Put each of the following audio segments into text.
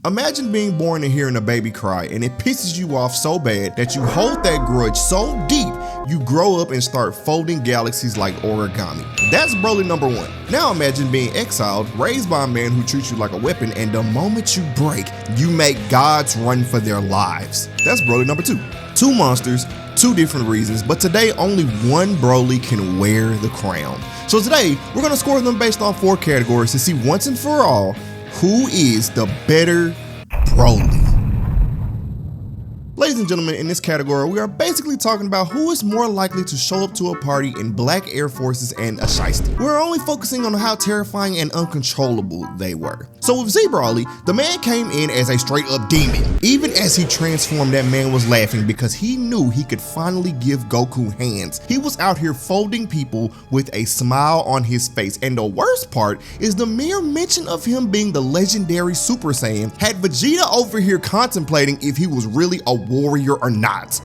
Imagine being born and hearing a baby cry, and it pisses you off so bad that you hold that grudge so deep you grow up and start folding galaxies like origami. That's Broly number 1. Now imagine being exiled, raised by a man who treats you like a weapon, and the moment you break, you make gods run for their lives. That's Broly number 2. 2 monsters, 2 different reasons, but today only one Broly can wear the crown. So today, we're gonna score them based on 4 categories to see once and for all who is the better Broly. Ladies and gentlemen, in this category, we are basically talking about who is more likely to show up to a party in black Air Forces and a shiesty. We're only focusing on how terrifying and uncontrollable they were. So with Z Broly, the man came in as a straight up demon. Even as he transformed, that man was laughing because he knew he could finally give Goku hands. He was out here folding people with a smile on his face. And the worst part is the mere mention of him being the legendary Super Saiyan had Vegeta over here contemplating if he was really a warrior or not.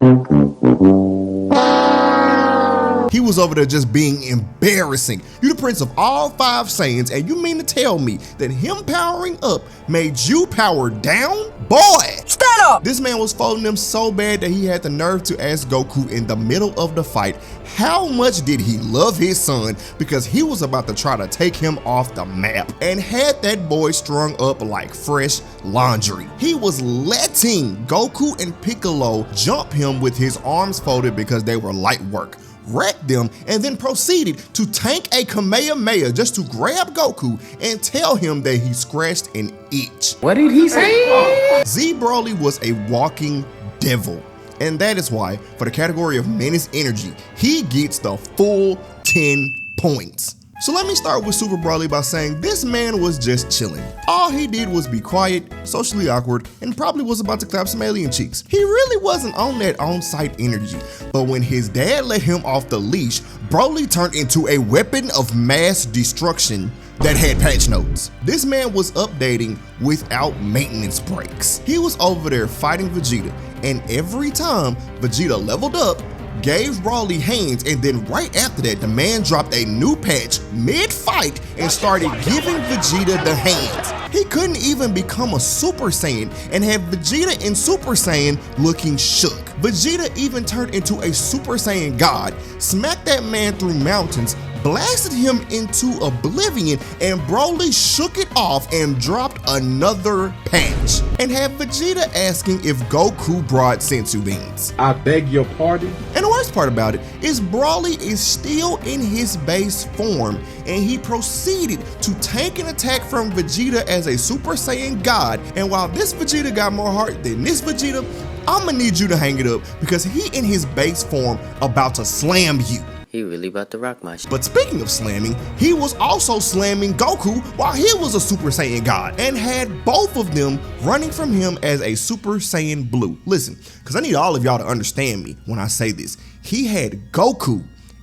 He was over there just being embarrassing. You the prince of all 5 Saiyans, and you mean to tell me that him powering up made you power down? Boy! Stand up! This man was folding them so bad that he had the nerve to ask Goku in the middle of the fight how much did he love his son, because he was about to try to take him off the map, and had that boy strung up like fresh laundry. He was letting Goku and Piccolo jump him with his arms folded because they were light work, wrecked them, and then proceeded to tank a Kamehameha just to grab Goku and tell him that he scratched an itch. What did he say? Z Broly was a walking devil. And that is why, for the category of Menace Energy, he gets the full 10 points. So let me start with Super Broly by saying this man was just chilling. All he did was be quiet, socially awkward, and probably was about to clap some alien cheeks. He really wasn't on that on-site energy, but when his dad let him off the leash, Broly turned into a weapon of mass destruction that had patch notes. This man was updating without maintenance breaks. He was over there fighting Vegeta, and every time Vegeta leveled up, gave Broly hands, and then right after that, the man dropped a new patch mid-fight and started giving Vegeta the hands. He couldn't even become a Super Saiyan and had Vegeta in Super Saiyan looking shook. Vegeta even turned into a Super Saiyan God, smacked that man through mountains, blasted him into oblivion, and Broly shook it off and dropped another patch, and had Vegeta asking if Goku brought senzu beans. I beg your pardon? And the worst part about it is Broly is still in his base form, and he proceeded to tank an attack from Vegeta as a Super Saiyan God. And while this Vegeta got more heart than this Vegeta, I'ma need you to hang it up because he in his base form about to slam you. He really about to rock my shit. But speaking of slamming, he was also slamming Goku while he was a Super Saiyan God, and had both of them running from him as a Super Saiyan Blue. Listen, because I need all of y'all to understand me when I say this. He had Goku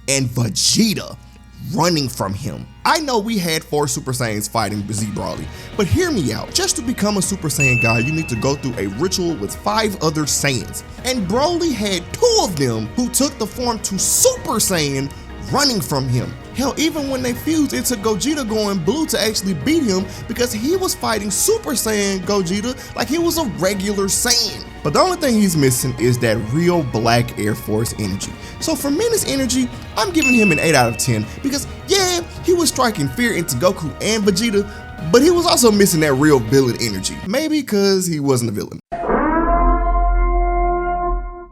and Vegeta running from him. I know we had 4 Super Saiyans fighting Z Broly, but hear me out. Just to become a Super Saiyan God, you need to go through a ritual with 5 other Saiyans. And Broly had 2 of them who took the form to Super Saiyan running from him. Hell, even when they fused, it took Gogeta going blue to actually beat him because he was fighting Super Saiyan Gogeta like he was a regular Saiyan. But the only thing he's missing is that real black Air Force energy. So for Menace Energy, I'm giving him an 8 out of 10 because yeah, he was striking fear into Goku and Vegeta, but he was also missing that real villain energy. Maybe because he wasn't a villain.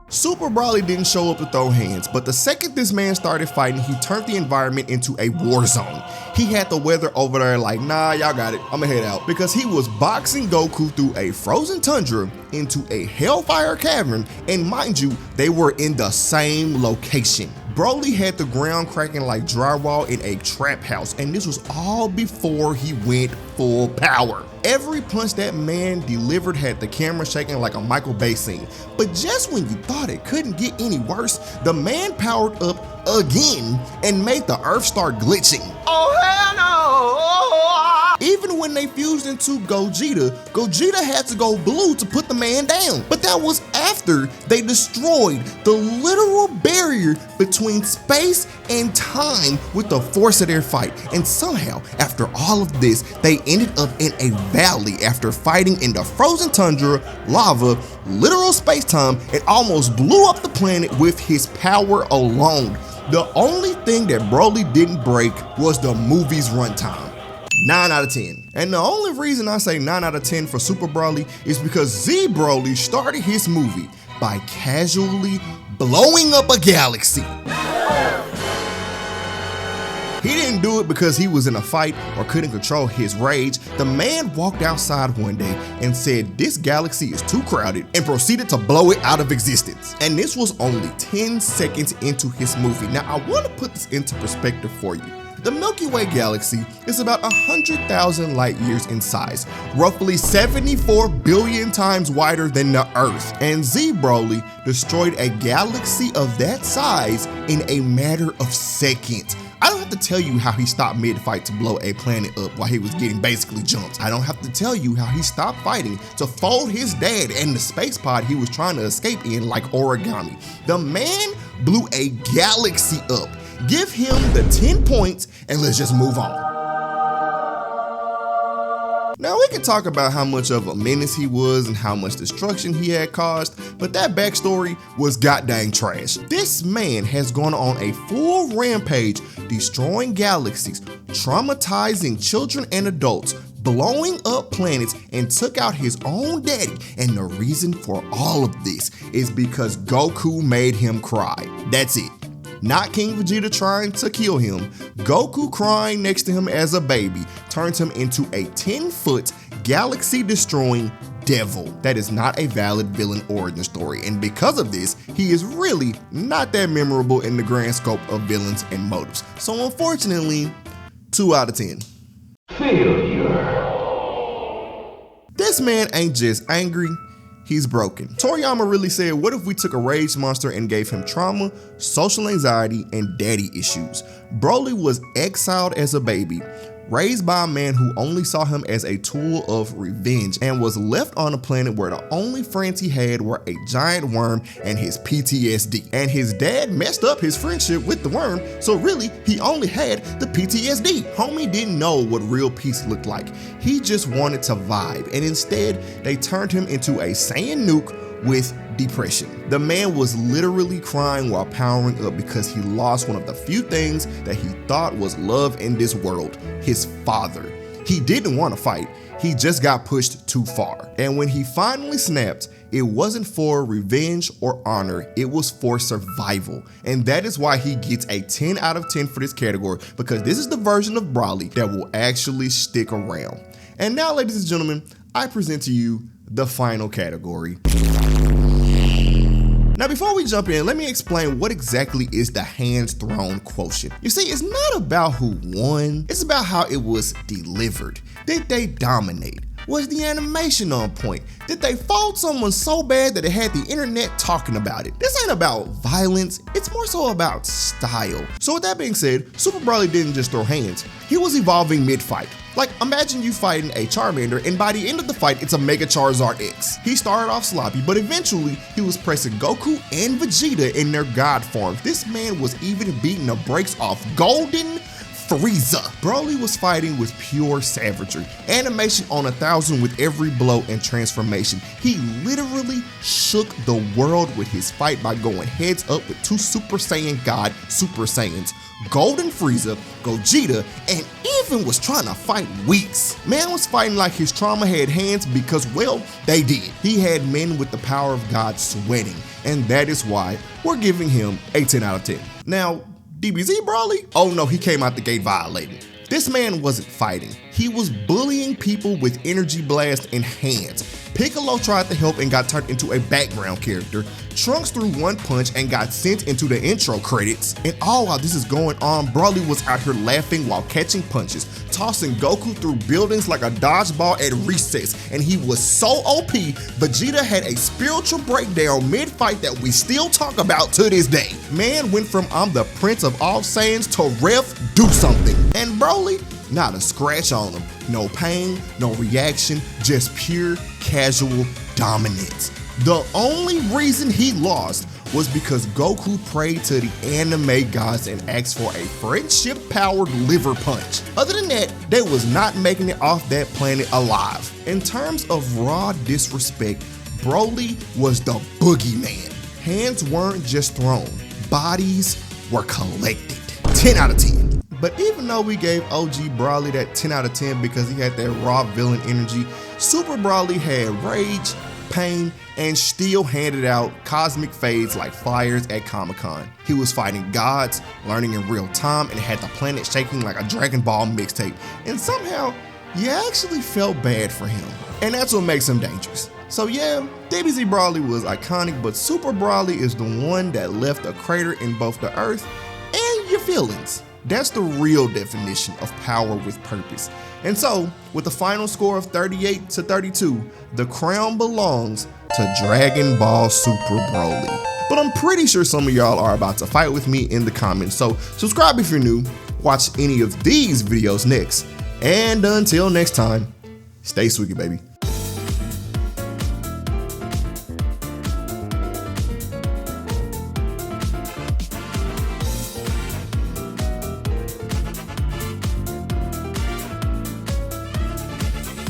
Super Broly didn't show up to throw hands, but the second this man started fighting, he turned the environment into a war zone. He had the weather over there like, nah, y'all got it, I'ma head out. Because he was boxing Goku through a frozen tundra into a hellfire cavern, and mind you, they were in the same location. Broly had the ground cracking like drywall in a trap house, and this was all before he went full power. Every punch that man delivered had the camera shaking like a Michael Bay scene. But just when you thought it couldn't get any worse, the man powered up again and made the earth start glitching. Oh hell no! Even when they fused into Gogeta, Gogeta had to go blue to put the man down. But that was after they destroyed the literal bed barrier between space and time with the force of their fight. And somehow, after all of this, they ended up in a valley after fighting in the frozen tundra, lava, literal space-time, and almost blew up the planet with his power alone. The only thing that Broly didn't break was the movie's runtime. 9 out of 10. And the only reason I say 9 out of 10 for Super Broly is because Z Broly started his movie by casually blowing up a galaxy. He didn't do it because he was in a fight or couldn't control his rage. The man walked outside one day and said this galaxy is too crowded and proceeded to blow it out of existence. And this was only 10 seconds into his movie. Now I want to put this into perspective for you. The Milky Way galaxy is about 100,000 light years in size, roughly 74 billion times wider than the Earth. And Z Broly destroyed a galaxy of that size in a matter of seconds. I don't have to tell you how he stopped mid-fight to blow a planet up while he was getting basically jumped. I don't have to tell you how he stopped fighting to fold his dad and the space pod he was trying to escape in like origami. The man blew a galaxy up. Give him the 10 points and let's just move on. Now we can talk about how much of a menace he was and how much destruction he had caused, but that backstory was goddamn trash. This man has gone on a full rampage, destroying galaxies, traumatizing children and adults, blowing up planets, and took out his own daddy. And the reason for all of this is because Goku made him cry. That's it. Not King Vegeta trying to kill him. Goku crying next to him as a baby turns him into a 10-foot galaxy-destroying devil. That is not a valid villain origin story, and because of this, he is really not that memorable in the grand scope of villains and motives. So unfortunately, 2 out of 10. Failure. This man ain't just angry, he's broken. Toriyama really said, what if we took a rage monster and gave him trauma, social anxiety, and daddy issues? Broly was exiled as a baby, raised by a man who only saw him as a tool of revenge, and was left on a planet where the only friends he had were a giant worm and his PTSD. And his dad messed up his friendship with the worm, so really he only had the PTSD. Homie didn't know what real peace looked like. He just wanted to vibe, and instead they turned him into a Saiyan nuke with depression. The man was literally crying while powering up because he lost one of the few things that he thought was love in this world, his father. He didn't want to fight, he just got pushed too far. And when he finally snapped, it wasn't for revenge or honor, it was for survival. And that is why he gets a 10 out of 10 for this category, because this is the version of Broly that will actually stick around. And now, ladies and gentlemen, I present to you the final category. Now before we jump in, let me explain what exactly is the hands thrown quotient. You see, it's not about who won, it's about how it was delivered. Did they dominate? Was the animation on point? Did they fold someone so bad that it had the internet talking about it? This ain't about violence, it's more so about style. So with that being said, Super Broly didn't just throw hands, he was evolving mid-fight. Like, imagine you fighting a Charmander and by the end of the fight, it's a Mega Charizard X. He started off sloppy, but eventually he was pressing Goku and Vegeta in their god forms. This man was even beating the brakes off Golden Frieza. Broly was fighting with pure savagery. Animation on 1,000 with every blow and transformation. He literally shook the world with his fight by going heads up with 2 Super Saiyan God Super Saiyans, Golden Frieza, Gogeta, and even was trying to fight Weeks. Man was fighting like his trauma had hands because, well, they did. He had men with the power of God sweating, and that is why we're giving him a 10 out of 10. Now, DBZ Broly? Oh no, he came out the gate violating. This man wasn't fighting. He was bullying people with energy blast and hands. Piccolo tried to help and got turned into a background character. Trunks threw one punch and got sent into the intro credits. And all while this is going on, Broly was out here laughing while catching punches, tossing Goku through buildings like a dodgeball at recess. And he was so OP, Vegeta had a spiritual breakdown mid-fight that we still talk about to this day. Man went from I'm the prince of all Saiyans to ref, do something. And Broly, not a scratch on him. No pain, no reaction, just pure casual dominance. The only reason he lost was because Goku prayed to the anime gods and asked for a friendship-powered liver punch. Other than that, they was not making it off that planet alive. In terms of raw disrespect, Broly was the boogeyman. Hands weren't just thrown, bodies were collected. 10 out of 10. But even though we gave OG Broly that 10 out of 10 because he had that raw villain energy, Super Broly had rage, pain, and still handed out cosmic fades like flyers at Comic-Con. He was fighting gods, learning in real time, and had the planet shaking like a Dragon Ball mixtape. And somehow, you actually felt bad for him. And that's what makes him dangerous. So yeah, DBZ Broly was iconic, but Super Broly is the one that left a crater in both the earth and your feelings. That's the real definition of power with purpose. And so, with the final score of 38 to 32, the crown belongs to Dragon Ball Super Broly. But I'm pretty sure some of y'all are about to fight with me in the comments, so subscribe if you're new, watch any of these videos next, and until next time, stay sweet, baby.